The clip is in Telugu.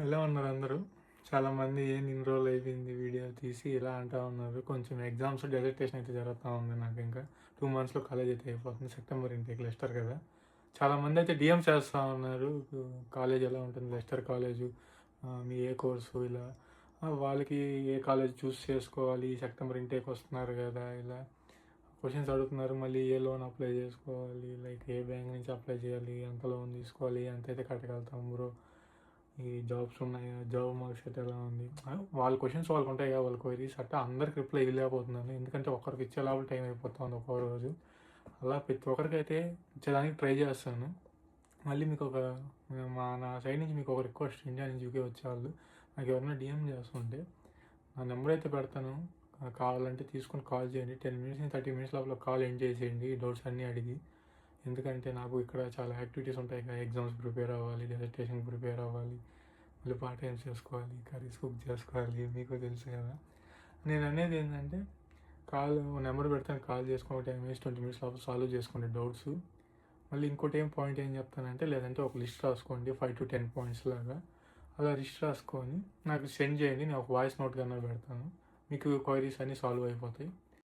ఎలా ఉన్నారు అందరూ? చాలామంది ఏంది ఇన్ని రోజులు అయిపోయింది వీడియో తీసి ఇలా అంటా ఉన్నారు. కొంచెం ఎగ్జామ్స్ డిసర్టేషన్ అయితే జరుగుతూ ఉంది నాకు ఇంకా. 2 మంత్స్‌లో కాలేజ్ అయితే అయిపోతుంది. సెప్టెంబర్ ఇంటేక్ లెస్టర్ కదా! చాలామంది అయితే డీఎం చేస్తా ఉన్నారు. కాలేజ్ ఎలా ఉంటుంది? లెస్టర్ కాలేజు మీ ఏ కోర్సు ఇలా వాళ్ళకి ఏ కాలేజ్ చూస్ చేసుకోవాలి? సెప్టెంబర్ ఇంటేక్ వస్తున్నారు కదా! ఇలా క్వెషన్స్ అడుగుతున్నారు. మళ్ళీ ఏ లోన్ అప్లై చేసుకోవాలి? లైక్ ఏ బ్యాంక్ నుంచి అప్లై చేయాలి? ఎంత లోన్ తీసుకోవాలి? ఎంతైతే కట్టగలుగుతాం బ్రో? ఈ జాబ్స్ ఉన్నాయా? జాబ్ మార్కెట్ ఎలా ఉంది? వాళ్ళ క్వెషన్స్ వాళ్ళకు ఉంటాయి కదా! వాళ్ళ క్వెరీస్ అట్టా అందరికి రిప్లై ఇవ్వలేకపోతున్నాను. ఎందుకంటే ఒకరికి ఇచ్చే లోపల టైం అయిపోతుంది ఒక్కో రోజు. అలా ప్రతి ఒక్కరికైతే ఇచ్చేదానికి ట్రై చేస్తాను. మళ్ళీ మీకు నా సైడ్ నుంచి మీకు ఒక రిక్వెస్ట్, ఇండియా నుంచి యూకే వచ్చేవాళ్ళు నాకు ఎవరైనా డీఎం చేస్తుంటే నా నెంబర్ అయితే పెడతాను. కావాలంటే తీసుకొని కాల్ చేయండి. 10 మినిట్స్ నుంచి 30 మినిట్స్ లోపల కాల్ ఎండ్ చేసేయండి ఈ డౌట్స్ అన్నీ అడిగి. ఎందుకంటే నాకు ఇక్కడ చాలా యాక్టివిటీస్ ఉంటాయి కదా! ఎగ్జామ్స్ ప్రిపేర్ అవ్వాలి, డిసర్టేషన్‌కి ప్రిపేర్ అవ్వాలి, మళ్ళీ పార్ట్ టైమ్స్ చేసుకోవాలి, కర్రీస్ కుక్ చేసుకోవాలి, మీకు తెలుసు కదా! నేను అనేది ఏంటంటే నెంబర్ పెడతాను, కాల్ చేసుకొని 10 మినిట్స్ 20 మినిట్స్ లోపల సాల్వ్ చేసుకోండి డౌట్స్. మళ్ళీ ఇంకోటి పాయింట్ ఏం చెప్తానంటే, లేదంటే ఒక లిస్ట్ రాసుకోండి 5 to 10 పాయింట్స్ లాగా. అలా లిస్ట్ రాసుకొని నాకు సెండ్ చేయండి. నేను ఒక వాయిస్ నోట్ కన్నా పెడతాను. మీకు క్వైరీస్ అన్నీ సాల్వ్ అయిపోతాయి.